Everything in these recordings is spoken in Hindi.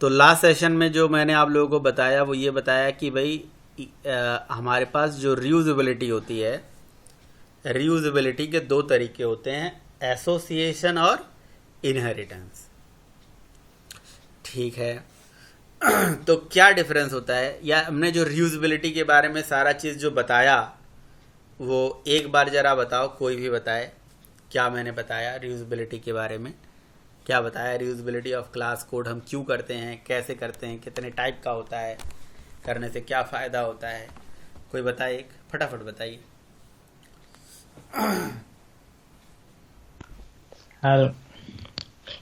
तो लास्ट सेशन में जो मैंने आप लोगों को बताया वो ये बताया कि भाई हमारे पास जो रीयूजेबिलिटी होती है, रीयूजेबिलिटी के दो तरीके होते हैं, एसोसिएशन और इनहेरिटेंस। ठीक है। तो क्या डिफरेंस होता है, या हमने जो रीयूजेबिलिटी के बारे में सारा चीज़ जो बताया वो एक बार ज़रा बताओ, कोई भी बताए क्या मैंने बताया रीयूजेबिलिटी के बारे में। क्या बताया रीयूजेबिलिटी ऑफ क्लास कोड हम क्यों करते हैं, कैसे करते हैं, कितने टाइप का होता है, करने से क्या फ़ायदा होता है, कोई बताए, एक फटाफट बताइए।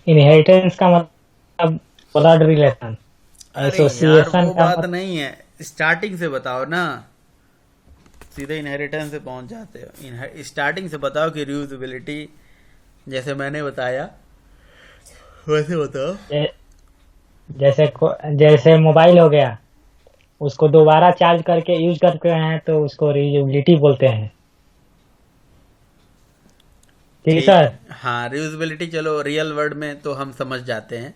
इनहेरिटेंस का मतलब ब्लड रिलेशन, अरे यार एसोसिएशन वो का बात मतलब नहीं है, स्टार्टिंग से बताओ ना, सीधे इनहेरिटेंस से पहुंच जाते हो। स्टार्टिंग से बताओ कि रीयूजेबिलिटी जैसे मैंने बताया वैसे बताओ। जै- जैसे मोबाइल हो गया, उसको दोबारा चार्ज करके यूज करते हैं तो उसको रीयूजेबिलिटी बोलते हैं। ठीक है ठीक सर। है, हाँ रीयूजेबिलिटी चलो रियल वर्ड में तो हम समझ जाते हैं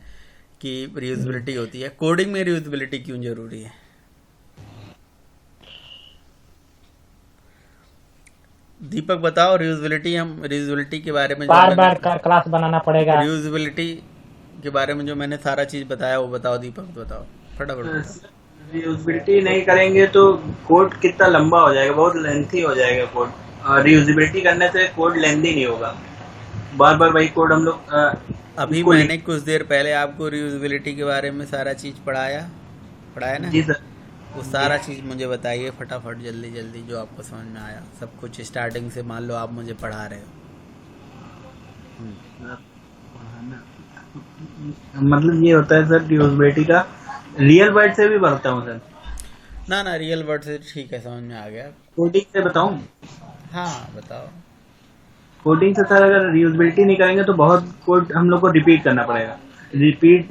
कि रीयूजेबिलिटी होती है। कोडिंग में रीयूजेबिलिटी क्यों जरूरी है? दीपक बताओ, रीयूजेबिलिटी, हम रीयूजेबिलिटी के बारे में जो बार मैंने बार क्लास बनाना पड़ेगा। रीयूजेबिलिटी के बारे में जो मैंने सारा चीज़ बताया वो बताओ, दीपक बताओ, फटाफट बताओ। रीयूजेबिलिटी नहीं करेंगे तो कोड कितना लंबा हो जाएगा, बहुत लेंथी हो जाएगा कोड। रीयूजेबिलिटी करने से कोड लेंथी नहीं होगा, बार बार वही कोड हम लोग अभी को मैंने लिख। कुछ देर पहले आपको रीयूजेबिलिटी के बारे में सारा चीज़ पढ़ाया पढ़ाया ना। जी सर। वो जी। सारा चीज़ मुझे बताइए फटाफट, जल्दी जल्दी, जो आपको समझ में आया सब कुछ स्टार्टिंग से। मान लो आप मुझे पढ़ा रहे हो। मतलब ये होता है सर, रीयूजेबिलिटी का रियल वर्ड से भी बनता हूँ सर। ना ना, रियल वर्ड से ठीक है, समझ में आ गया। कोडिंग से बताऊँ? हाँ बताओ। कोडिंग से सर अगर रीयूजेबिलिटी नहीं करेंगे तो बहुत कोड हम लोग को रिपीट करना पड़ेगा। रिपीट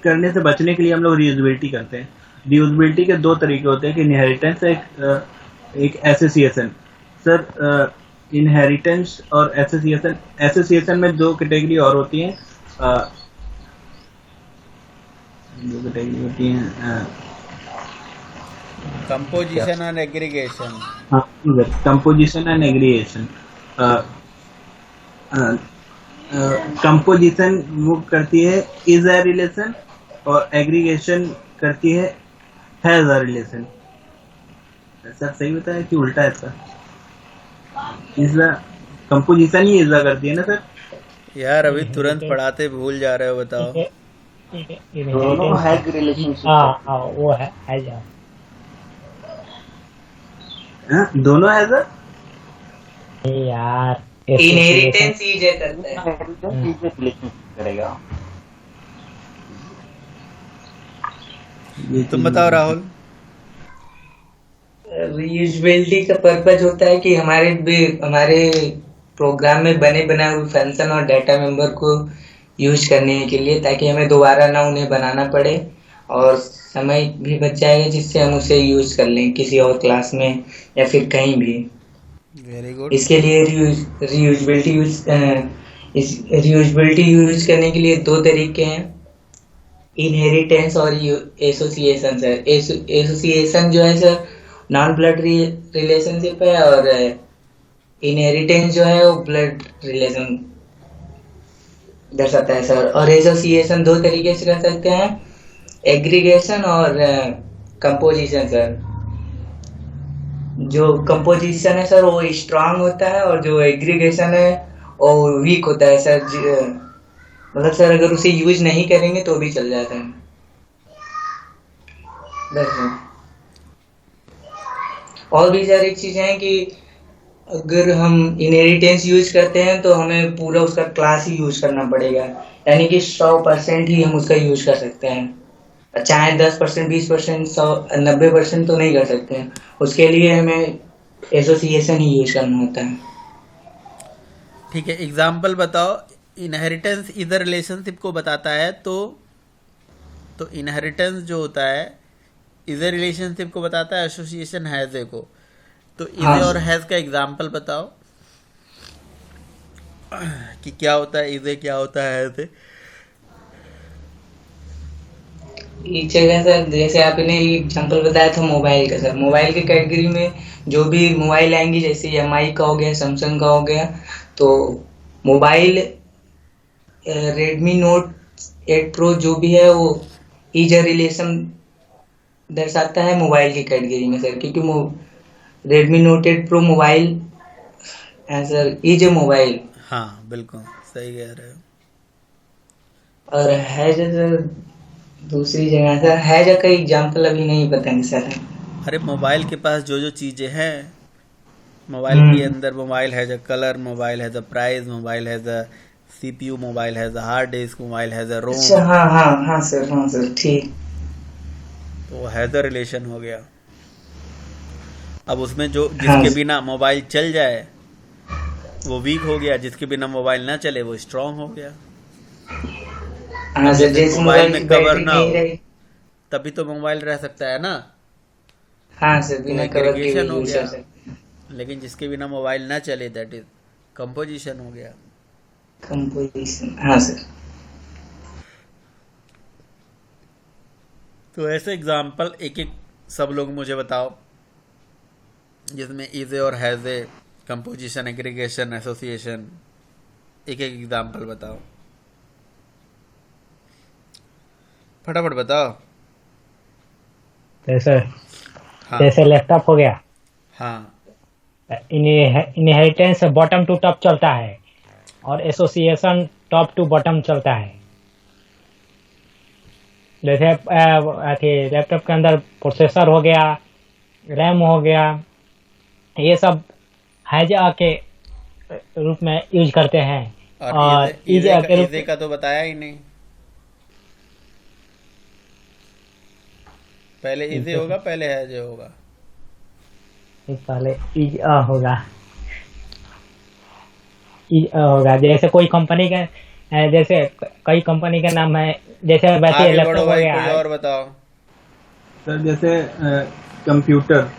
करने से बचने के लिए हम लोग रीयूजेबिलिटी करते हैं। रीयूजेबिलिटी के दो तरीके होते हैं कि इनहेरिटेंस, एक एसोसिएशन। सर इनहेरिटेंस और एसोसिएशन, एसोसिएशन में दो कैटेगरी और होती हैं। दो कैटेगरी होती हैं। क्या? कंपोजिशन और एग्रीगेशन। हाँ, कंपोजिशन एंड एग्रीगेशन। कंपोजिशन वो करती है इज अ रिलेशन, और एग्रीगेशन करती है हैज अ रिलेशन। सर सही बताया कि उल्टा है इसका? Is a, composition he is a करती है ना सर? यार अभी तुरंत इनहेरिटेंस पढ़ाते भूल जा रहे हो, बताओ। दोनों इनहेरिटेंस। हैग रिलेशनशिप हाँ करते हाँ, हैं। वो है जा। हाँ, दोनों हैज अ। यार एसोसिएशन। इनहेरिटेंस ईजे करता है। इनहेरिटेंस इज रिलेशनशिप करेगा। ये तुम चीज बताओ मुझे राहुल। रीयूजेबिलिटी का पर्पज होता है कि हमारे प्रोग्राम में बने बनाए हुए फंक्शन और डाटा मेंबर को यूज करने के लिए, ताकि हमें दोबारा ना उन्हें बनाना पड़े, और समय भी बच जाएगा जिससे हम उसे यूज कर लें किसी और क्लास में या फिर कहीं भी। Very good. इसके लिए रीयूजेबिलिटी यूज करने के लिए दो तरीके हैं, इनहेरिटेंस और एसोसिएशन। सर एसोसिएशन जो है सर नॉन ब्लड रिलेशनशिप है, और इनहेरिटेंस जो है वो ब्लड रिलेशन दर्शाता है सर। और एसोसिएशन दो तरीके से कर सकते हैं, एग्रीगेशन और कंपोजिशन सर। जो कंपोजिशन है सर वो स्ट्रांग होता है, और जो एग्रीगेशन है वो वीक होता है सर। मतलब सर अगर उसे यूज नहीं करेंगे तो भी चल जाता है। बस सर। और भी सर एक चीज है कि अगर हम इनहेरिटेंस यूज करते हैं तो हमें पूरा उसका क्लास ही यूज करना पड़ेगा, यानी कि 100% ही हम उसका यूज कर सकते हैं। चाहे 10%, 20%, 90% तो नहीं कर सकते हैं। उसके लिए हमें एसोसिएशन ही यूज करना होता है। ठीक है, एग्जाम्पल बताओ। इनहेरिटेंस इधर रिलेशनशिप को बताता है, तो इनहेरिटेंस जो होता है इधर रिलेशनशिप को बताता है, एसोसिएशन हैज़ को। तो हाँ इजे और सर। हैज़ का एग्जाम्पल बताओ कि क्या होता है इजे, क्या होता है हैज़। एक जगह सर, जैसे आपने एग्जांपल बताया था मोबाइल का सर, मोबाइल की कैटेगरी में जो भी मोबाइल आएंगी, जैसे एमआई का हो गया, सैमसंग का हो गया, तो मोबाइल रेडमी नोट 8 प्रो जो भी है वो इज अ रिलेशन दर्शाता है मोबाइल की कैटेगरी में सर, क्योंकि रेडमी नोट 8 प्रो मोबाइल है सर, इज ए मोबाइल। हाँ बिल्कुल सही कह रहे हो। और है सर दूसरी जगह सर, है का एग्जांपल अभी नहीं पता है सर। अरे मोबाइल के पास जो जो चीज़ें हैं, मोबाइल के हम्म। अंदर mobile has a colour, mobile has a price, mobile has a CPU, mobile has a hard disk, mobile has a ROM. अच्छा, हाँ हाँ हाँ सर, हाँ सर, ठीक। तो हैज़ अ रिलेशन हो गया। अब उसमें जो हाँ जिसके बिना मोबाइल चल जाए वो वीक हो गया, जिसके बिना मोबाइल ना चले वो स्ट्रांग हो गया। हाँ अब सर, जैसे जैसे मोबाइल मोबाइल में की कवर बैटरी ना नहीं हो रही। तभी तो मोबाइल रह सकता है ना। हाँ सर, तो बिना कवर के भी एग्रीगेशन हो यूज गया। कर सकते हैं। लेकिन जिसके बिना मोबाइल ना चले दैट इज कंपोजिशन हो गया। कंपोजिशन, हाँ सर। तो ऐसे एग्जाम्पल एक एक सब लोग मुझे बताओ जिसमें इज ए और has a, composition, aggregation, association, एक एक एग्जाम्पल बताओ, फटाफट बताओ। जैसे हाँ जैसे लैपटॉप हो गया, हाँ इनहेरिटेंस बॉटम टू टॉप चलता है और एसोसिएशन टॉप टू बॉटम चलता है। जैसे लैपटॉप के अंदर प्रोसेसर हो गया, रैम हो गया, ये सब हैजा के रूप में यूज करते हैं। और और ईज के रूप इजे का तो बताया ही नहीं। पहले इजे होगा पहले हैज़ होगा। पहले ईज होगा, होगा। जैसे कोई कंपनी का जैसे कई कंपनी का नाम है, जैसे वैसे आगे बढ़ो लैपटॉप हो भाई, गया। कोई और बताओ। सर जैसे कंप्यूटर,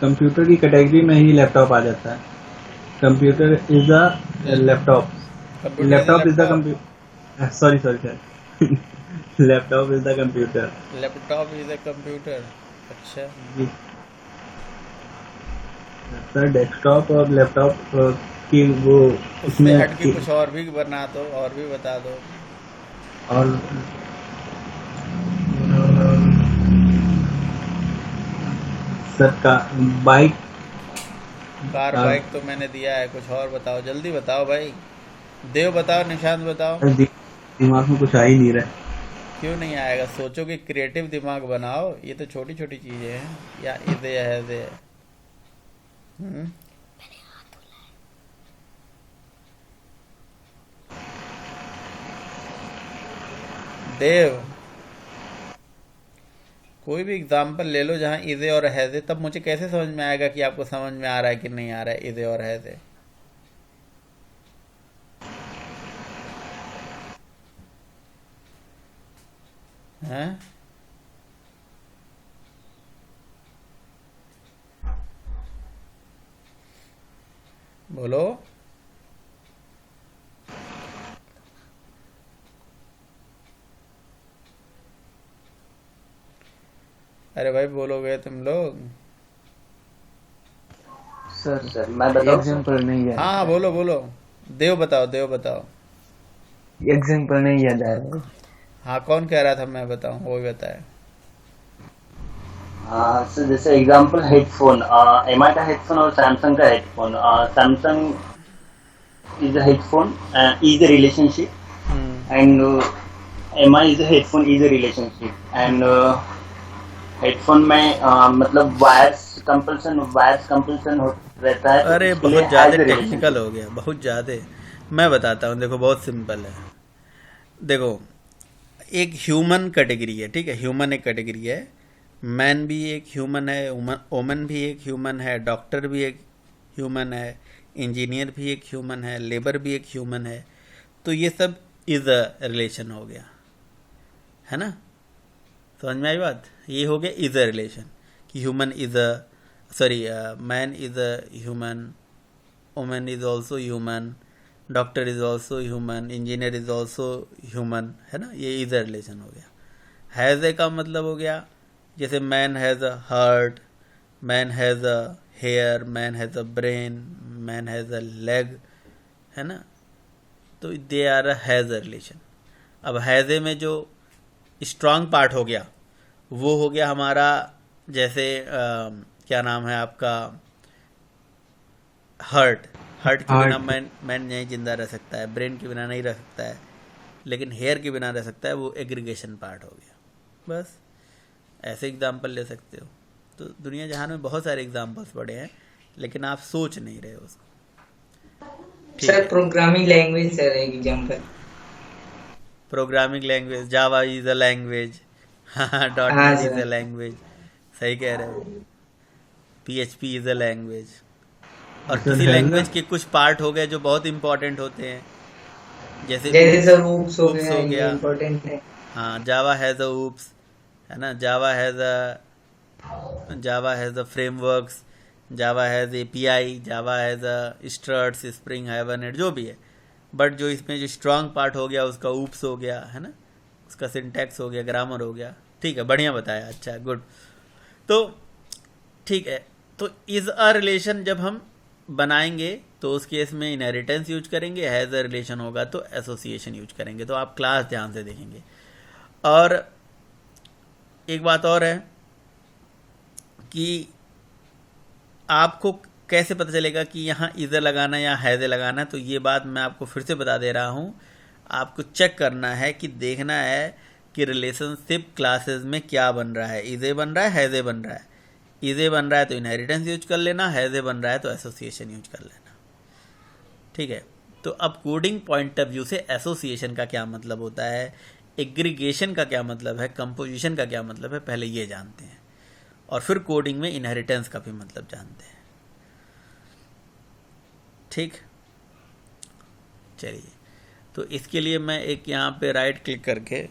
कंप्यूटर की कैटेगरी में ही लैपटॉप आ जाता है। Computer is the laptop, computer is laptop is the laptop. Computer, sorry sorry sir, laptop is the computer. Laptop is a computer. अच्छा, जी सर, डेस्कटॉप और लैपटॉप की वो उससे इसमें हट के कुछ और भी बना दो, और भी बता दो। और सर का बाइक, कार बाइक तो मैंने दिया है, कुछ और बताओ, जल्दी बताओ भाई। देव बताओ, निशांत बताओ। दिमाग में कुछ आ ही नहीं रहा है। क्यों नहीं आएगा, सोचो कि क्रिएटिव दिमाग बनाओ, ये तो छोटी छोटी चीजें हैं। या इजे है दे। हम्म। देव, कोई भी एग्जाम्पल ले लो जहाँ इजे और हैजे, तब मुझे कैसे समझ में आएगा कि आपको समझ में आ रहा है कि नहीं आ रहा है इजे और हैजे। हैं? बोलो। अरे भाई बोलोगे तुम लोग? सर मैं बताऊं एग्जाम्पल नहीं याद, हाँ हाँ बोलो बोलो। देव बताओ, देव बताओ। एग्जाम्पल नहीं याद आ रहा है। हाँ कौन कह रहा था मैं बताऊं, वो भी बताए। सर जैसे एग्जांपल हेडफोन, एमआई का हेडफोन और सैमसंग का headphone. Samsung is a headphone is a relationship, and MI is a headphone is a relationship. And headphone में मतलब वायर्स कंपल्सन रहता है, तो अरे उसके लिए बहुत ज़्यादा एज अ टेक्निकल रिलेशनशिप। हो गया, बहुत ज़्यादा। मैं बताता हूँ, देखो बहुत सिंपल है। देखो, एक ह्यूमन कैटेगरी है, ठीक है, ह्यूमन एक कैटेगरी है। मैन भी एक ह्यूमन है, वोमन भी एक ह्यूमन है, डॉक्टर भी एक ह्यूमन है, इंजीनियर भी एक ह्यूमन है, लेबर भी एक ह्यूमन है। तो ये सब इज अ रिलेशन हो गया, है ना। समझ में आई बात। ये हो गया इज अ रिलेशन, कि human is a, sorry, man is a human, woman is also human, doctor is also human, engineer is also human, है ना। ये इज अ रिलेशन हो गया, हैज़ ए का मतलब हो गया जैसे man has a heart, man has a hair, man has a brain, man has a leg, है ना। तो they are a has a relation. अब हैज़ ए में जो स्ट्रांग पार्ट हो गया वो हो गया हमारा, जैसे क्या नाम है आपका, हार्ट। हार्ट के बिना मैन नहीं जिंदा रह सकता है, ब्रेन के बिना नहीं रह सकता है, लेकिन हेयर के बिना रह सकता है, वो एग्रीगेशन पार्ट हो गया। बस ऐसे एग्जाम्पल ले सकते हो। तो दुनिया जहान में बहुत सारे एग्जाम्पल्स पड़े हैं, लेकिन आप सोच नहीं रहे हो उसको। ठीक सर है, प्रोग्रामिंग लैंग्वेज सर एक example. Programming language, Java is a language, हाँ, डॉट हाँ net is a sir. Language, सही कह रहे हो। PHP is a language. और सर किसी हैज लैंग्वेज के कुछ पार्ट हो गए जो बहुत इंपॉर्टेंट होते हैं, जैसे जैसे oops, सर ऊप्स हो oops गया, हो ये गया। इम्पोर्टेंट है। हाँ, जावा हैज़ अ oops, है ना। Java has a frameworks, Java has API, Java has a struts, spring, hibernate, जो भी है। बट जो इसमें जो स्ट्रांग पार्ट हो गया उसका oops हो गया, है ना, उसका सिंटैक्स हो गया, ग्रामर हो गया। ठीक है, बढ़िया बताया, अच्छा, गुड। तो ठीक है, तो इज़ अ रिलेशन जब हम बनाएंगे तो उस केस में इनहेरिटेंस यूज करेंगे, हैज़ अ रिलेशन होगा तो एसोसिएशन यूज करेंगे। तो आप क्लास ध्यान से देखेंगे। और एक बात और है कि आपको कैसे पता चलेगा कि यहाँ इज़र लगाना या हैज़ लगाना है, तो ये बात मैं आपको फिर से बता दे रहा हूँ। आपको चेक करना है कि देखना है कि रिलेशनशिप क्लासेस में क्या बन रहा है, इज़े बन रहा है, हैज़े बन रहा है। इज़े बन रहा है तो इनहेरिटेंस यूज कर लेना, हैज़े बन रहा है तो एसोसिएशन यूज कर लेना। ठीक है, तो अब कोडिंग पॉइंट ऑफ व्यू से एसोसिएशन का क्या मतलब होता है, एग्रीगेशन का क्या मतलब है, कंपोजिशन का क्या मतलब है, पहले ये जानते हैं, और फिर कोडिंग में इनहेरिटेंस का भी मतलब जानते हैं। ठीक, चलिए, तो इसके लिए मैं एक यहाँ पे राइट क्लिक करके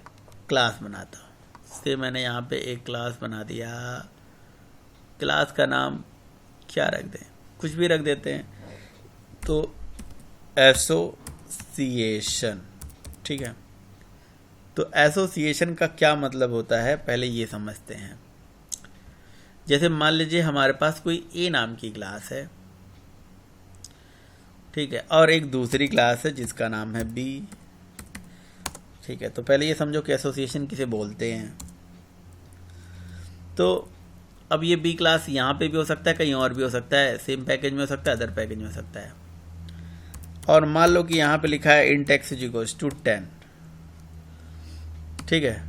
क्लास बनाता हूँ। इससे मैंने यहाँ पे एक क्लास बना दिया। क्लास का नाम क्या रख दें, कुछ भी रख देते हैं, तो एसोसिएशन। ठीक है, तो एसोसिएशन का क्या मतलब होता है पहले ये समझते हैं। जैसे मान लीजिए हमारे पास कोई ए नाम की क्लास है, ठीक है, और एक दूसरी क्लास है जिसका नाम है बी। ठीक है, तो पहले ये समझो कि एसोसिएशन किसे बोलते हैं। तो अब ये बी क्लास यहाँ पे भी हो सकता है, कहीं और भी हो सकता है, सेम पैकेज में हो सकता है, अदर पैकेज में हो सकता है। और मान लो कि यहाँ पे लिखा है इंट x इक्वल्स टू 10। ठीक है,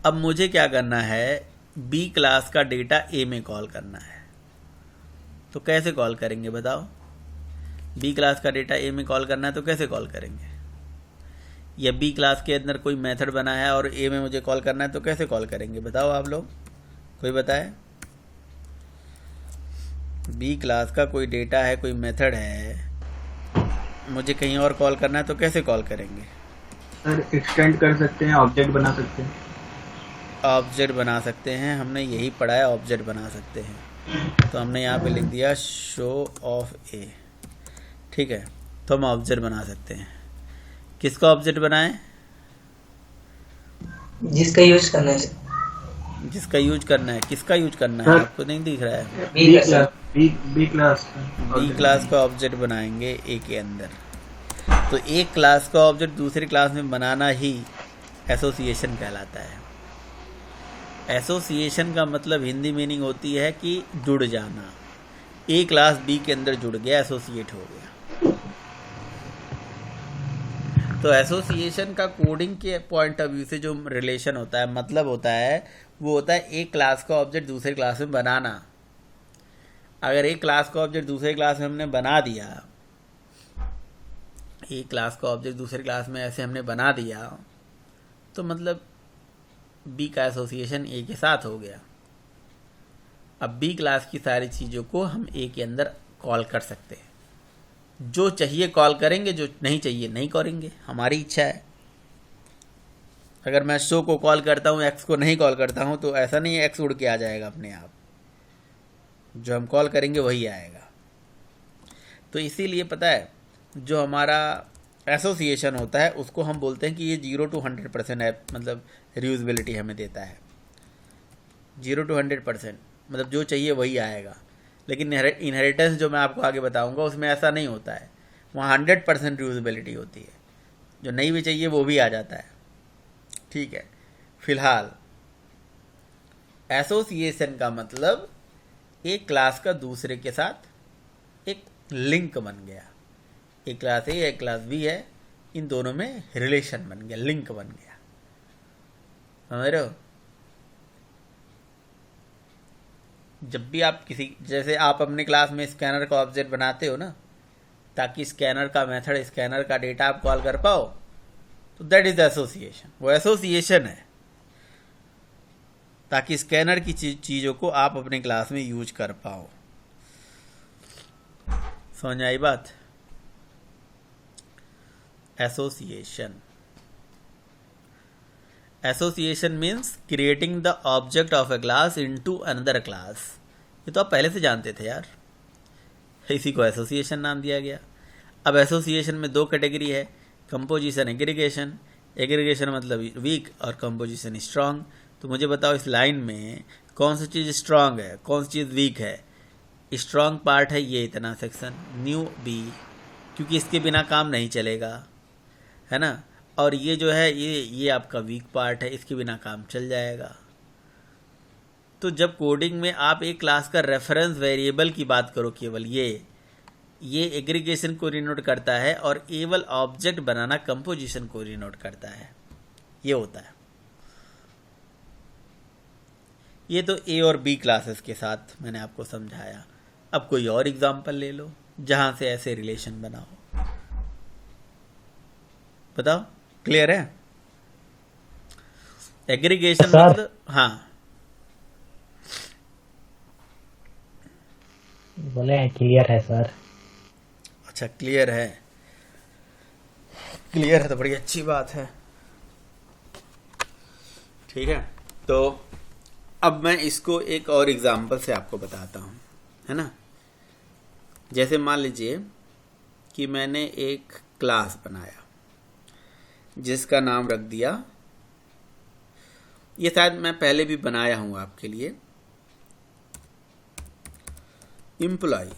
अब मुझे क्या करना है, बी क्लास का डेटा ए में कॉल करना है। तो कैसे कॉल करेंगे बताओ, बी क्लास का डेटा ए में कॉल करना है तो कैसे कॉल करेंगे, या बी क्लास के अंदर कोई मेथड बना है और ए में मुझे कॉल करना है तो कैसे कॉल करेंगे, बताओ आप लोग, कोई बताए। बी क्लास का कोई डेटा है, कोई मेथड है, मुझे कहीं और कॉल करना है तो कैसे कॉल करेंगे। सर एक्सटेंड कर सकते हैं, ऑब्जेक्ट बना सकते हैं। ऑब्जेक्ट बना सकते हैं, हमने यही पढ़ा है, ऑब्जेक्ट बना सकते हैं। तो हमने यहाँ पे लिख दिया शो ऑफ ए। ठीक है, तो हम ऑब्जेक्ट बना सकते हैं। किसका ऑब्जेक्ट बनाएं, जिसका यूज करना है सर। जिसका यूज करना है। किसका यूज करना है, सर, आपको नहीं दिख रहा है। बी का sir. B class B class का ऑब्जेक्ट बनाएंगे ए के अंदर। तो एक क्लास का ऑब्जेक्ट दूसरी क्लास में बनाना ही एसोसिएशन कहलाता है। एसोसिएशन का मतलब हिंदी मीनिंग होती है कि जुड़ जाना। ए क्लास बी के अंदर जुड़ गया, एसोसिएट हो गया। तो एसोसिएशन का कोडिंग के पॉइंट ऑफ व्यू से जो रिलेशन होता है, मतलब होता है, वो होता है एक क्लास का ऑब्जेक्ट दूसरे क्लास में बनाना। अगर एक क्लास का ऑब्जेक्ट दूसरे क्लास में हमने बना दिया, एक क्लास का ऑब्जेक्ट दूसरे क्लास में ऐसे हमने बना दिया, तो मतलब बी का एसोसिएशन ए के साथ हो गया। अब बी क्लास की सारी चीज़ों को हम ए के अंदर कॉल कर सकते हैं। जो चाहिए कॉल करेंगे, जो नहीं चाहिए नहीं करेंगे, हमारी इच्छा है। अगर मैं शो को कॉल करता हूँ, एक्स को नहीं कॉल करता हूँ, तो ऐसा नहीं है एक्स उड़ के आ जाएगा अपने आप। जो हम कॉल करेंगे वही आएगा। तो इसीलिए पता है, जो हमारा एसोसिएशन होता है उसको हम बोलते हैं कि ये 0 to 100% है, मतलब रियूजबिलिटी हमें देता है 0 to 100%, मतलब जो चाहिए वही आएगा। लेकिन इनहेरिटेंस जो मैं आपको आगे बताऊंगा उसमें ऐसा नहीं होता है, वहाँ 100% रियूजबिलिटी होती है, जो नहीं भी चाहिए वो भी आ जाता है। ठीक है, फिलहाल एसोसिएशन का मतलब एक क्लास का दूसरे के साथ एक लिंक बन गया, एक क्लास ए एक क्लास बी है, इन दोनों में रिलेशन बन गया, लिंक बन गया। समझ रहे हो? जब भी आप किसी, जैसे आप अपने क्लास में स्कैनर का ऑब्जेक्ट बनाते हो ना, ताकि स्कैनर का मेथड, स्कैनर का डेटा आप कॉल कर पाओ, तो दैट इज एसोसिएशन, वो एसोसिएशन है, ताकि स्कैनर की चीज़ों को आप अपने क्लास में यूज कर पाओ। समझ आई बात? Association, association means creating the object of A class into another class. ये तो आप पहले से जानते थे यार, इसी को एसोसिएशन नाम दिया गया। अब एसोसिएशन में दो कैटेगरी है, कंपोजिशन, एग्रीगेशन। एग्रीगेशन मतलब वीक और कंपोजिशन स्ट्रांग। तो मुझे बताओ इस लाइन में कौन सी चीज़ स्ट्रांग है, कौन सी चीज़ वीक है? स्ट्रांग पार्ट है ये इतना सेक्शन न्यू बी, क्योंकि इसके बिना काम नहीं चलेगा, है ना। और ये जो है ये आपका वीक पार्ट है, इसके बिना काम चल जाएगा। तो जब कोडिंग में आप एक क्लास का रेफरेंस वेरिएबल की बात करो, केवल ये एग्रीगेशन को रिनोट करता है, और केवल ऑब्जेक्ट बनाना कंपोजिशन को रिनोट करता है। ये होता है। ये तो ए और बी क्लासेस के साथ मैंने आपको समझाया। अब कोई और एग्जांपल ले लो जहां से ऐसे रिलेशन बनाओ, बताओ। क्लियर है? Aggregation sir. मतलब, हाँ बोले हैं क्लियर है सर। अच्छा, क्लियर है। क्लियर है तो बड़ी अच्छी बात है। ठीक है, तो अब मैं इसको एक और एग्जांपल से आपको बताता हूँ, है ना। जैसे मान लीजिए कि मैंने एक क्लास बनाया जिसका नाम रख दिया, ये शायद मैं पहले भी बनाया हूँ आपके लिए, एम्प्लॉय।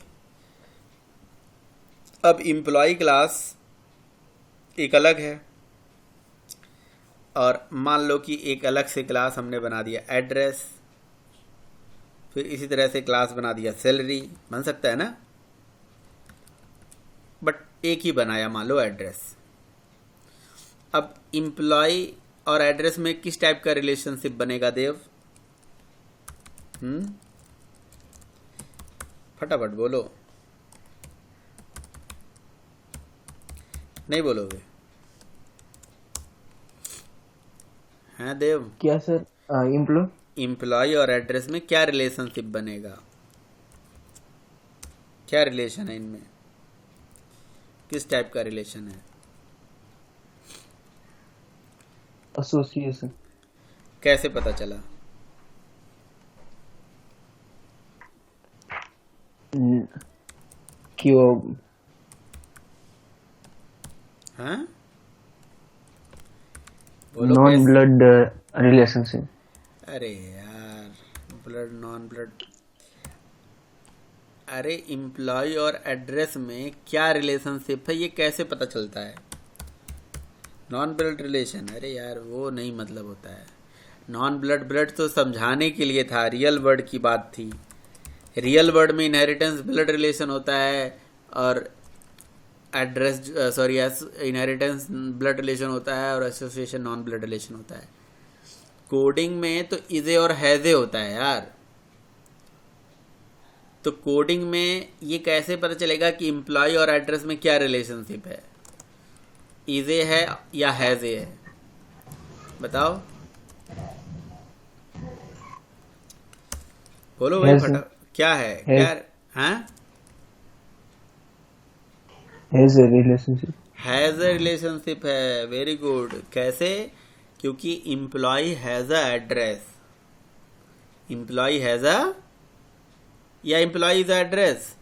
अब एम्प्लॉय क्लास एक अलग है, और मान लो कि एक अलग से क्लास हमने बना दिया एड्रेस, फिर इसी तरह से क्लास बना दिया सैलरी, बन सकता है ना। बट एक ही बनाया, मान लो एड्रेस। अब एम्प्लॉय और एड्रेस में किस टाइप का रिलेशनशिप बनेगा देव? फटाफट बोलो, नहीं बोलोगे? हैं देव? क्या सर? एम्प्लॉय और एड्रेस में क्या रिलेशनशिप बनेगा? क्या रिलेशन है इनमें? किस टाइप का रिलेशन है? एसोसिएशन। कैसे पता चला? कि वो हाँ, बोलो नॉन कैसे? Blood relationship. अरे यार, ब्लड नॉन ब्लड, अरे एम्प्लॉय और एड्रेस में क्या रिलेशनशिप है ये कैसे पता चलता है? नॉन ब्लड रिलेशन, अरे यार वो नहीं मतलब होता है। नॉन ब्लड, ब्लड तो समझाने के लिए था, रियल वर्ड की बात थी। रियल वर्ड में इनहेरिटेंस ब्लड रिलेशन होता है, और address sorry inheritance blood relation होता है, और एसोसिएशन नॉन ब्लड रिलेशन होता है। कोडिंग में तो इजे और हैजे होता है यार। तो कोडिंग में ये कैसे पता चलेगा कि एम्प्लॉय और एड्रेस में क्या रिलेशनशिप है? इजे है या हैजे है? बताओ, बोलो भाई फटा, क्या है? क्या? हाँ, has a relationship. Has a relationship है। Very good. कैसे? क्योंकि employ has a address. Employ has a या एम्प्लॉय इज एड्रेस?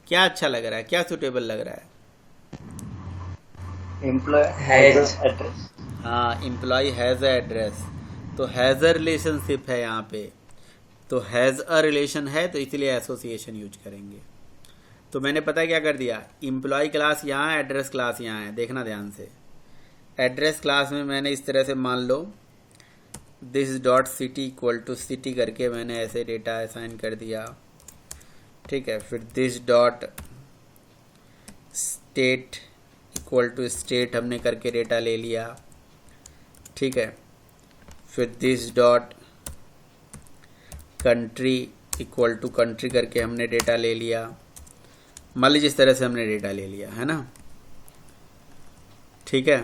क्या अच्छा लग रहा है, क्या सुटेबल लग रहा है? Employ Has. एड्रेस। हाँ, एम्प्लॉय हैज़ अ एड्रेस, तो हैज़ अ रिलेशनशिप है यहाँ पे, तो हैज़ अ रिलेशन है तो इसलिए एसोसिएशन यूज करेंगे। तो मैंने पता क्या कर दिया, एम्प्लॉय क्लास यहाँ है, एड्रेस क्लास यहाँ है, देखना ध्यान से। एड्रेस क्लास में मैंने इस तरह से मान लो this dot city equal to city करके मैंने ऐसे डेटा असाइन कर दिया, ठीक है। फिर this dot state equal to state हमने करके डेटा ले लिया, ठीक है। फिर this dot country equal to country करके हमने डेटा ले लिया, मान लीजिए इस तरह से हमने डेटा ले लिया है ना, ठीक है।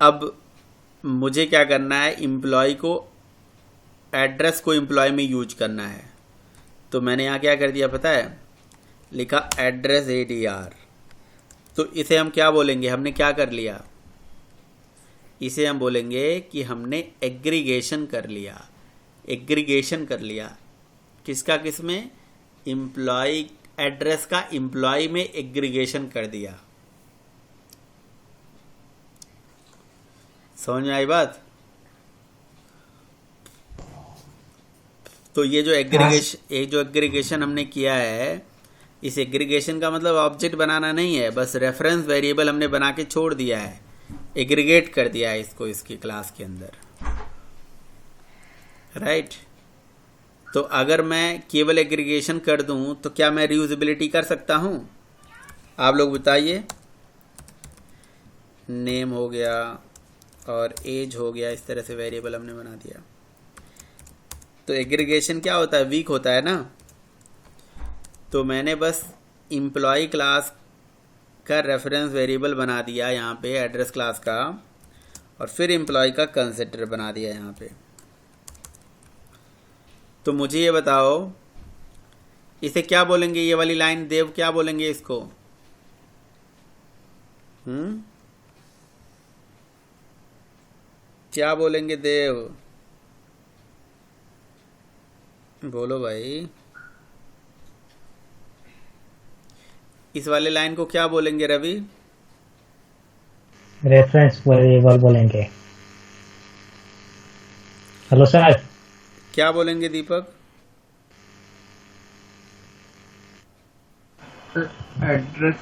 अब मुझे क्या करना है, एम्प्लॉय को एड्रेस को एम्प्लॉय में यूज करना है, तो मैंने यहाँ क्या कर दिया पता है, लिखा एड्रेस ADR। तो इसे हम क्या बोलेंगे, हमने क्या कर लिया, इसे हम बोलेंगे कि हमने एग्रीगेशन कर लिया। एग्रीगेशन कर लिया किसका, किसमें, एम्प्लॉय एड्रेस का एम्प्लॉय में एग्रीगेशन कर दिया। समझ में आई बात? तो ये जो एग्रीगेशन हमने किया है, इस एग्रीगेशन का मतलब ऑब्जेक्ट बनाना नहीं है, बस रेफरेंस वेरिएबल हमने बना के छोड़ दिया है, एग्रीगेट कर दिया है इसको इसकी क्लास के अंदर, राइट। तो अगर मैं केवल एग्रीगेशन कर दूं तो क्या मैं रीयूजेबिलिटी कर सकता हूं? आप लोग बताइए। नेम हो गया और एज हो गया, इस तरह से वेरिएबल हमने बना दिया। तो एग्रीगेशन क्या होता है, वीक होता है ना। तो मैंने बस एम्प्लॉय क्लास का रेफरेंस वेरिएबल बना दिया यहाँ पे एड्रेस क्लास का, और फिर एम्प्लॉय का कंसिडर बना दिया यहाँ पे। तो मुझे ये बताओ इसे क्या बोलेंगे, ये वाली लाइन देव क्या बोलेंगे इसको? क्या बोलेंगे देव, बोलो भाई। इस वाले लाइन को क्या बोलेंगे रवि? रेफरेंस वेरिएबल बोलेंगे। Hello sir. क्या बोलेंगे दीपक? एड्रेस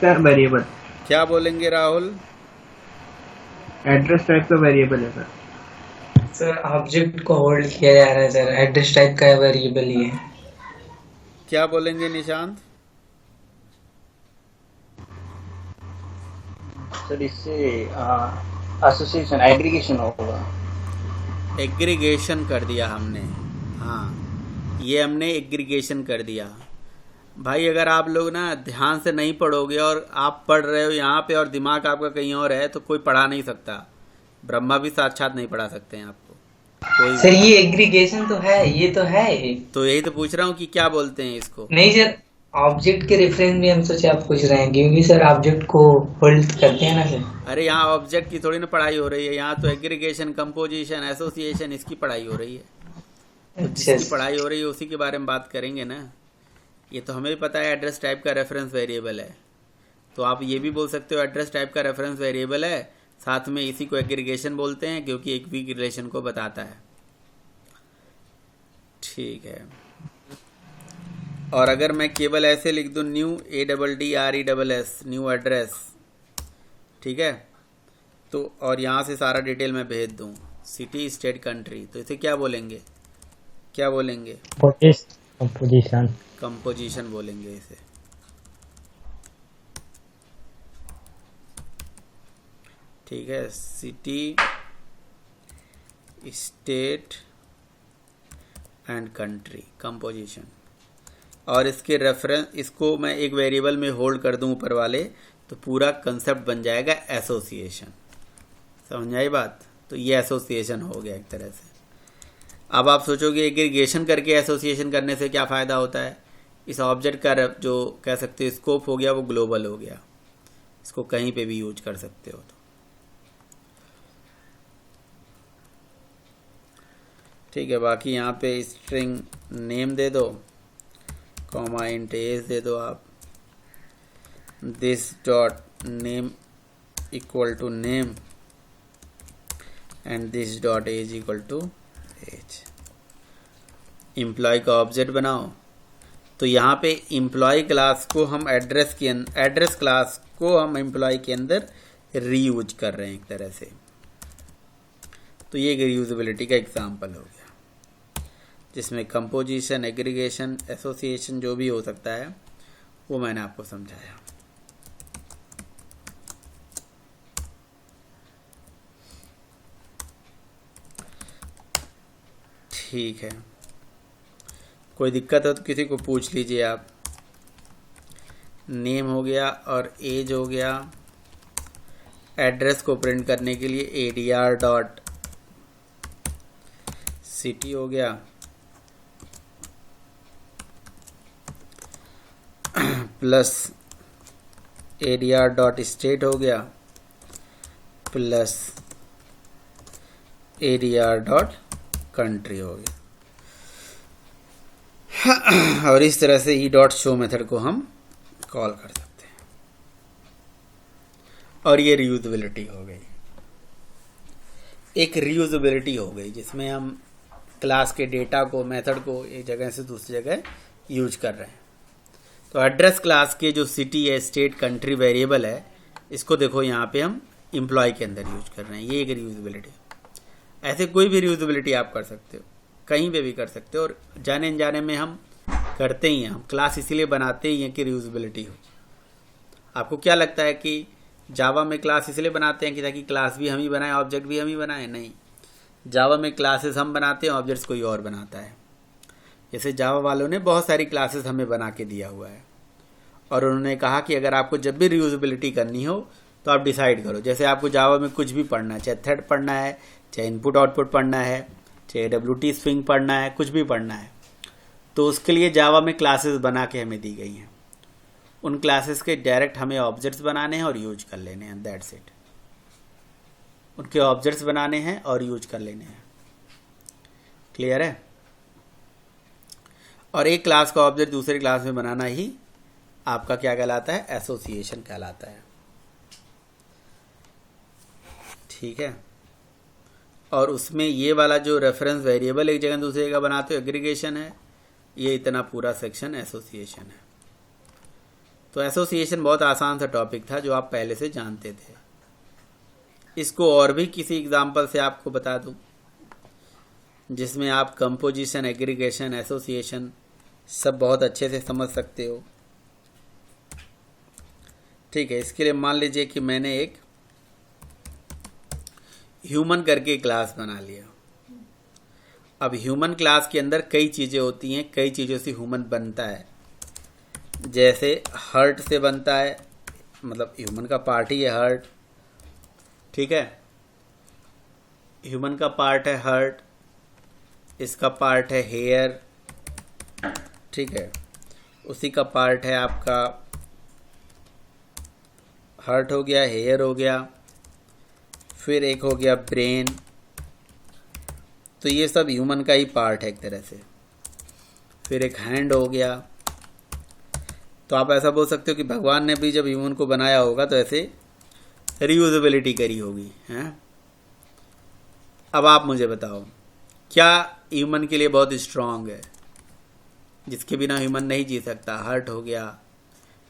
का वेरिएबल। क्या बोलेंगे राहुल? एड्रेस टाइप का वेरिएबल है सर। सर ऑब्जेक्ट को होल्ड किया जा रहा है सर, एड्रेस टाइप का वेरिएबल ही है। क्या बोलेंगे निशांत? सर इससे एसोसिएशन एग्रीगेशन होगा। एग्रीगेशन कर दिया हमने, हाँ ये हमने एग्रीगेशन कर दिया। भाई अगर आप लोग ना ध्यान से नहीं पढ़ोगे और आप पढ़ रहे हो यहाँ पे और दिमाग आपका कहीं और है तो कोई पढ़ा नहीं सकता। ब्रह्मा भी साक्षात नहीं पढ़ा सकते हैं आपको कोई। सर ये एग्रीगेशन तो है, ये तो है। तो यही तो पूछ रहा हूँ कि क्या बोलते हैं इसको। नहीं सर, ऑब्जेक्ट के रेफरेंस में हम सोचे आप पूछ रहे हैं, क्योंकि सर ऑब्जेक्ट को होल्ड करते हैं ना सर। अरे यहाँ ऑब्जेक्ट की थोड़ी ना पढ़ाई हो रही है, यहाँ तो एग्रीगेशन, कंपोजिशन, एसोसिएशन इसकी पढ़ाई हो रही है। तो जिसकी पढ़ाई हो रही है उसी के बारे में बात करेंगे ना। ये तो हमें भी पता है एड्रेस टाइप का रेफरेंस वेरिएबल है, तो आप ये भी बोल सकते हो एड्रेस टाइप का रेफरेंस वेरिएबल है, साथ में इसी को एग्रीगेशन बोलते हैं क्योंकि एक वीक रिलेशन को बताता है। ठीक है। और अगर मैं केवल ऐसे लिख दूं न्यू ADDRESS न्यू एड्रेस, ठीक है, तो और यहाँ से सारा डिटेल मैं भेज दूं सिटी स्टेट कंट्री, तो इसे क्या बोलेंगे, क्या बोलेंगे? कंपोजिशन। कंपोजिशन बोलेंगे इसे। ठीक है, city state and country composition. और इसके रेफरेंस, इसको मैं एक वेरिएबल में होल्ड कर दूं ऊपर वाले, तो पूरा कंसेप्ट बन जाएगा एसोसिएशन। समझ आई बात? तो ये एसोसिएशन हो गया एक तरह से। अब आप सोचोगे एग्रीगेशन करके एसोसिएशन करने से क्या फ़ायदा होता है? इस ऑब्जेक्ट का जो कह सकते हो स्कोप हो गया वो ग्लोबल हो गया, इसको कहीं पे भी यूज कर सकते हो। तो ठीक है, बाकी यहाँ पे स्ट्रिंग नेम दे दो, कॉमा इंट एज दे दो आप, this dot name equal to name and this dot age equal to age. Employ का ऑब्जेक्ट बनाओ, तो यहाँ पे एम्प्लॉय क्लास को हम एड्रेस क्लास को हम एम्प्लॉय के अंदर रीयूज कर रहे हैं एक तरह से। तो ये एक रीयूजेबिलिटी का एग्जांपल हो गया, जिसमें कंपोजिशन, एग्रीगेशन, एसोसिएशन जो भी हो सकता है वो मैंने आपको समझाया। ठीक है, कोई दिक्कत हो तो किसी को पूछ लीजिए आप। नेम हो गया और एज हो गया। एड्रेस को प्रिंट करने के लिए ADR डॉट सिटी हो गया, प्लस ADR डॉट स्टेट हो गया, प्लस ADR डॉट कंट्री हो गया। और इस तरह से ई डॉट शो मेथड को हम कॉल कर सकते हैं। और ये रीयूजेबिलिटी हो गई, एक रीयूजेबिलिटी हो गई जिसमें हम क्लास के डेटा को, मेथड को एक जगह से दूसरी जगह यूज कर रहे हैं। तो एड्रेस क्लास के जो सिटी है, स्टेट, कंट्री वेरिएबल है, इसको देखो यहाँ पे हम एम्प्लॉय के अंदर यूज कर रहे हैं। ये एक रीयूजेबिलिटी। ऐसे कोई भी रीयूजेबिलिटी आप कर सकते हो, कहीं पे भी कर सकते हो। और जाने अनजाने में हम करते ही हैं। हम क्लास इसीलिए बनाते ही हैं कि रीयूजेबिलिटी हो। आपको क्या लगता है कि जावा में क्लास इसलिए बनाते हैं कि ताकि क्लास भी हम ही बनाएं, ऑब्जेक्ट भी हम ही बनाएं? नहीं, जावा में क्लासेस हम बनाते हैं, ऑब्जेक्ट्स कोई और बनाता है। जैसे जावा वालों ने बहुत सारी क्लासेस हमें बना के दिया हुआ है और उन्होंने कहा कि अगर आपको जब भी रीयूजेबिलिटी करनी हो तो आप डिसाइड करो। जैसे आपको जावा में कुछ भी पढ़ना है, चाहे थ्रेड पढ़ना है, चाहे इनपुट आउटपुट पढ़ना है, चाहे WT स्विंग पढ़ना है, कुछ भी पढ़ना है, तो उसके लिए जावा में क्लासेस बना के हमें दी गई हैं। उन क्लासेस के डायरेक्ट हमें ऑब्जेक्ट्स बनाने हैं और यूज कर लेने हैं, दैट्स इट। उनके ऑब्जेक्ट्स बनाने हैं और यूज कर लेने हैं। क्लियर है? और एक क्लास का ऑब्जेक्ट दूसरे क्लास में बनाना ही आपका क्या कहलाता है? एसोसिएशन कहलाता है। ठीक है। और उसमें ये वाला जो रेफरेंस वेरिएबल एक जगह दूसरी जगह बनाते हो, एग्रीगेशन है। ये इतना पूरा सेक्शन एसोसिएशन है। तो एसोसिएशन बहुत आसान सा टॉपिक था जो आप पहले से जानते थे। इसको और भी किसी एग्जांपल से आपको बता दूं जिसमें आप कंपोजिशन, एग्रीगेशन, एसोसिएशन सब बहुत अच्छे से समझ सकते हो। ठीक है, इसके लिए मान लीजिए कि मैंने एक ह्यूमन करके क्लास बना लिया। अब ह्यूमन क्लास के अंदर कई चीज़ें होती हैं, कई चीज़ों से ह्यूमन बनता है। जैसे हर्ट से बनता है, मतलब ह्यूमन का पार्ट ही है हर्ट। ठीक है, ह्यूमन का पार्ट है हर्ट, इसका पार्ट है हेयर। ठीक है, उसी का पार्ट है आपका हर्ट हो गया, हेयर हो गया, फिर एक हो गया ब्रेन। तो ये सब ह्यूमन का ही पार्ट है एक तरह से। फिर एक हैंड हो गया। तो आप ऐसा बोल सकते हो कि भगवान ने भी जब ह्यूमन को बनाया होगा तो ऐसे रीयूजेबिलिटी करी होगी, हैं? अब आप मुझे बताओ, क्या ह्यूमन के लिए बहुत स्ट्रांग है, जिसके बिना ह्यूमन नहीं जी सकता? हर्ट हो गया,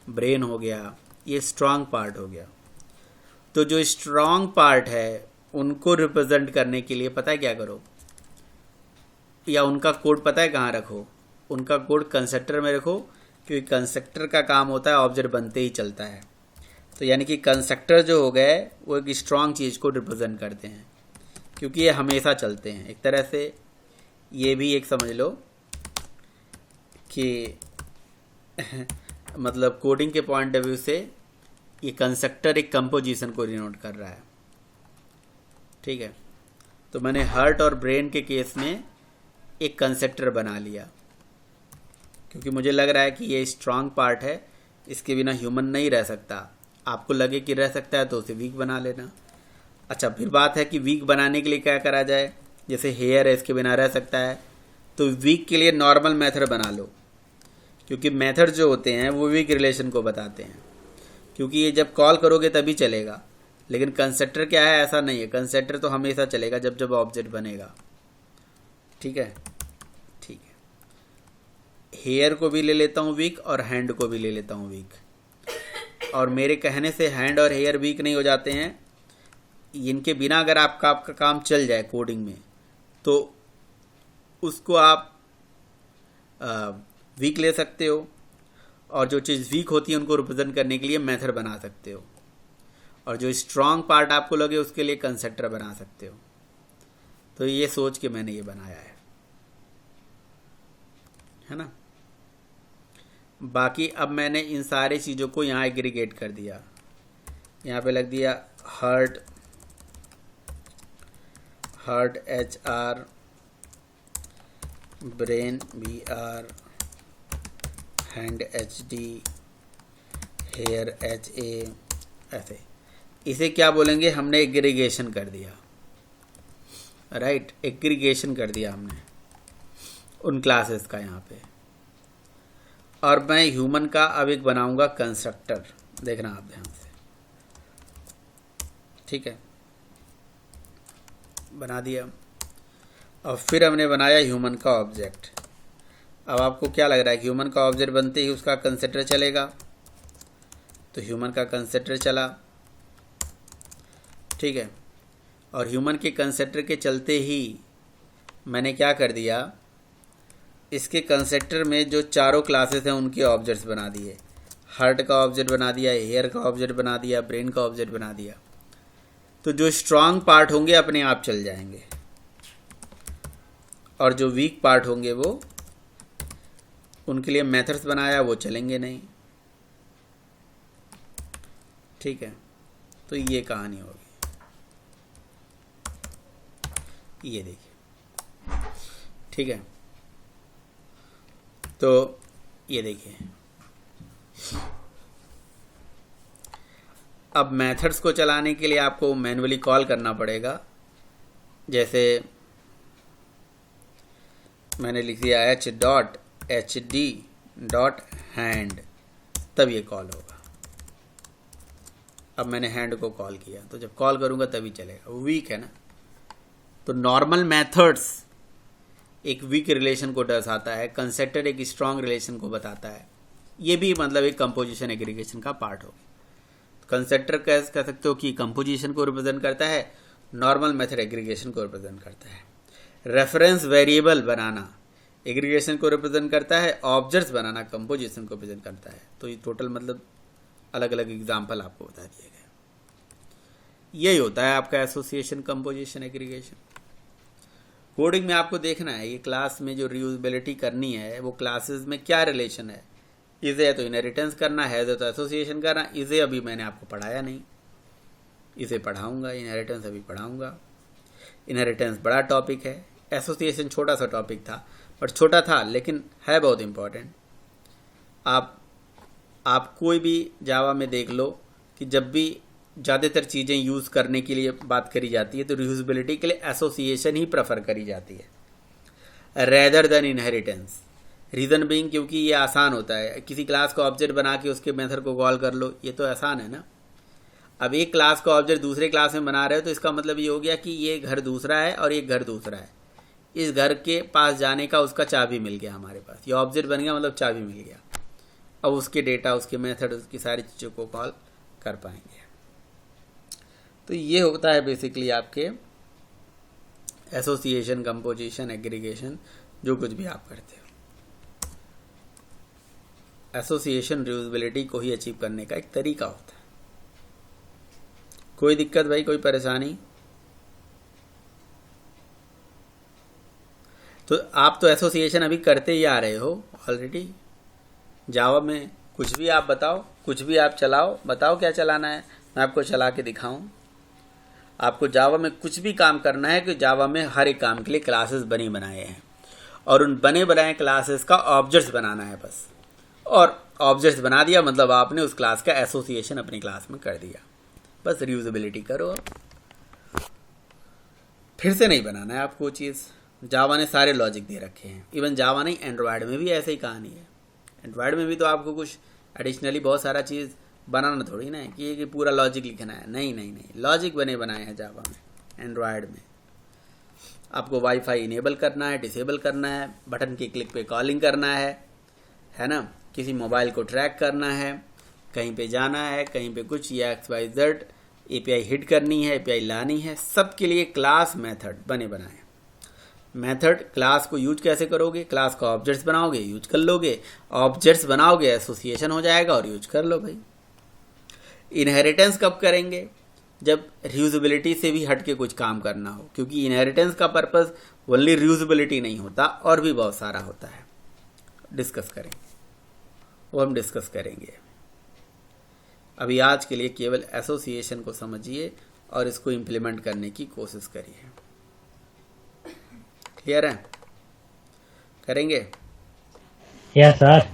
ब्रेन हो गया, ये स्ट्रांग पार्ट हो गया। तो जो स्ट्रांग पार्ट है उनको रिप्रेजेंट करने के लिए पता है क्या करो, या उनका कोड पता है कहाँ रखो? उनका कोड कंस्ट्रक्टर में रखो, क्योंकि कंस्ट्रक्टर का काम होता है ऑब्जेक्ट बनते ही चलता है। तो यानी कि कंस्ट्रक्टर जो हो गए वो एक स्ट्रांग चीज़ को रिप्रेजेंट करते हैं, क्योंकि ये हमेशा चलते हैं। एक तरह से ये भी एक समझ लो कि मतलब कोडिंग के पॉइंट ऑफ व्यू से ये कंस्ट्रक्टर एक कंपोजिशन को डिनोट कर रहा है। ठीक है, तो मैंने हर्ट और ब्रेन के केस में एक कंस्ट्रक्टर बना लिया, क्योंकि मुझे लग रहा है कि ये स्ट्रांग पार्ट है, इसके बिना ह्यूमन नहीं रह सकता। आपको लगे कि रह सकता है तो उसे वीक बना लेना। अच्छा, फिर बात है कि वीक बनाने के लिए क्या करा जाए? जैसे हेयर है, इसके बिना रह सकता है, तो वीक के लिए नॉर्मल मेथड बना लो, क्योंकि मेथड जो होते हैं वो वीक रिलेशन को बताते हैं। क्योंकि ये जब कॉल करोगे तभी चलेगा। लेकिन कंस्ट्रक्टर क्या है, ऐसा नहीं है। कंस्ट्रक्टर तो हमेशा चलेगा जब जब ऑब्जेक्ट बनेगा। ठीक है, ठीक है। हेयर को भी ले लेता हूँ वीक और हैंड को भी ले लेता हूँ वीक। और मेरे कहने से हैंड और हेयर वीक नहीं हो जाते हैं। इनके बिना अगर आपका काम चल जाए कोडिंग में तो उसको आप वीक ले सकते हो, और जो चीज़ वीक होती है उनको रिप्रेजेंट करने के लिए मेथड बना सकते हो, और जो स्ट्रांग पार्ट आपको लगे उसके लिए कंस्ट्रक्टर बना सकते हो। तो ये सोच के मैंने ये बनाया है ना। बाकी अब मैंने इन सारी चीज़ों को यहाँ एग्रीगेट कर दिया। यहाँ पे लग दिया heart HR, brain BR, hand HD, hair HA, ऐसे। इसे क्या बोलेंगे, हमने एग्रीगेशन कर दिया। राइट, एग्रीगेशन कर दिया हमने उन क्लासेस का यहाँ पे। और मैं ह्यूमन का अब एक बनाऊंगा कंस्ट्रक्टर, देखना आप ध्यान से। ठीक है, बना दिया। और फिर हमने बनाया ह्यूमन का ऑब्जेक्ट। अब आपको क्या लग रहा है कि ह्यूमन का ऑब्जेक्ट बनते ही उसका कंस्ट्रक्टर चलेगा, तो ह्यूमन का कंस्ट्रक्टर चला। ठीक है, और ह्यूमन के कंस्ट्रक्टर के चलते ही मैंने क्या कर दिया, इसके कंस्ट्रक्टर में जो चारों क्लासेस हैं उनके ऑब्जेक्ट्स बना दिए। हार्ट का ऑब्जेक्ट बना दिया, हेयर का ऑब्जेक्ट बना दिया, ब्रेन का ऑब्जेक्ट बना दिया। तो जो स्ट्रांग पार्ट होंगे अपने आप चल जाएंगे, और जो वीक पार्ट होंगे वो उनके लिए मेथड्स बनाया, वो चलेंगे नहीं। ठीक है, तो ये कहानी होगी। ये देखिए, ठीक है। तो ये देखिए, अब मेथड्स को चलाने के लिए आपको मैन्युअली कॉल करना पड़ेगा। जैसे मैंने लिख दिया h.hd.hand, तब ये कॉल होगा। अब मैंने हैंड को कॉल किया, तो जब कॉल करूंगा तभी चलेगा। वो वीक है ना। तो नॉर्मल मेथड्स एक वीक रिलेशन को दर्शाता है, कंस्ट्रक्टर एक स्ट्रांग रिलेशन को बताता है। ये भी मतलब एक कंपोजिशन एग्रीगेशन का पार्ट होगा। कंस्ट्रक्टर कह सकते हो कि कंपोजिशन को रिप्रेजेंट करता है, नॉर्मल मेथड एग्रीगेशन को रिप्रेजेंट करता है। रेफरेंस वेरिएबल बनाना एग्रीगेशन को रिप्रेजेंट करता है, ऑब्जेक्ट्स बनाना कंपोजिशन को रिप्रेजेंट करता है। तो ये टोटल मतलब अलग अलग एग्जाम्पल आपको बता दिए गए। यही होता है आपका एसोसिएशन, कंपोजिशन, एग्रीगेशन। कोडिंग में आपको देखना है ये क्लास में जो रीयूजेबिलिटी करनी है वो क्लासेस में क्या रिलेशन है। इसे तो इनहेरिटेंस करना है, तो एसोसिएशन करना। इसे अभी मैंने आपको पढ़ाया नहीं, इसे पढ़ाऊंगा। इनहेरिटेंस अभी पढ़ाऊंगा। इनहेरिटेंस बड़ा टॉपिक है, एसोसिएशन छोटा सा टॉपिक था, बट छोटा था लेकिन है बहुत इंपॉर्टेंट। आप कोई भी जावा में देख लो कि जब भी ज़्यादातर चीज़ें यूज़ करने के लिए बात करी जाती है तो रीयूजेबिलिटी के लिए एसोसिएशन ही प्रेफर करी जाती है rather than inheritance. Reason being क्योंकि ये आसान होता है। किसी क्लास का ऑब्जेक्ट बना के उसके मेथड को कॉल कर लो, ये तो आसान है ना। अब एक क्लास का ऑब्जेक्ट दूसरे क्लास में बना रहे हो तो इसका मतलब ये हो गया कि ये घर दूसरा है और ये घर दूसरा है। इस घर के पास जाने का उसका चाबी मिल गया हमारे पास। ये ऑब्जेक्ट बन गया मतलब चाबी मिल गया। अब उसके डेटा, उसके मेथड, उसकी सारी चीज़ों को कॉल कर पाएंगे। तो ये होता है बेसिकली आपके एसोसिएशन, कंपोजिशन, एग्रीगेशन, जो कुछ भी आप करते हो। एसोसिएशन रीयूजेबिलिटी को ही अचीव करने का एक तरीका होता है। कोई दिक्कत भाई, कोई परेशानी? तो आप तो एसोसिएशन अभी करते ही आ रहे हो ऑलरेडी। जावा में कुछ भी आप बताओ, कुछ भी आप चलाओ, बताओ क्या चलाना है, मैं आपको चला के दिखाऊं। आपको जावा में कुछ भी काम करना है कि जावा में हर एक काम के लिए क्लासेस बनी बनाए हैं और उन बने बनाए क्लासेस का ऑब्जेक्ट्स बनाना है बस। और ऑब्जेक्ट्स बना दिया मतलब आपने उस क्लास का एसोसिएशन अपनी क्लास में कर दिया। बस रीयूजेबिलिटी करो। फिर से नहीं बनाना है आपको चीज़। जावा ने सारे लॉजिक दे रखे हैं। इवन जावा नहीं, एंड्रॉयड में भी ऐसे ही कहानी है। एंड्रॉयड में भी तो आपको कुछ एडिशनली बहुत सारा चीज़ बनाना थोड़ी ना है कि ये कि पूरा लॉजिक लिखना है, नहीं नहीं नहीं, लॉजिक बने बनाए हैं जावा में, एंड्रॉयड में। आपको वाईफाई इनेबल करना है, डिसेबल करना है, बटन के क्लिक पे कॉलिंग करना है ना, किसी मोबाइल को ट्रैक करना है, कहीं पे जाना है, कहीं पे कुछ, या XYZ API हिट करनी है, API लानी है, सब के लिए क्लास मेथड बने बनाए। मेथड क्लास को यूज कैसे करोगे, क्लास का ऑब्जेक्ट्स बनाओगे, यूज कर लोगे, ऑब्जेक्ट्स बनाओगे, एसोसिएशन हो जाएगा और यूज कर लो भाई। इनहेरिटेंस कब करेंगे, जब रीयूजेबिलिटी से भी हट के कुछ काम करना हो, क्योंकि इनहेरिटेंस का पर्पस ओनली रीयूजेबिलिटी नहीं होता, और भी बहुत सारा होता है। डिस्कस करेंगे, वो हम डिस्कस करेंगे। अभी आज के लिए केवल एसोसिएशन को समझिए और इसको इम्प्लीमेंट करने की कोशिश करिए। क्लियर है? करेंगे? Yes sir.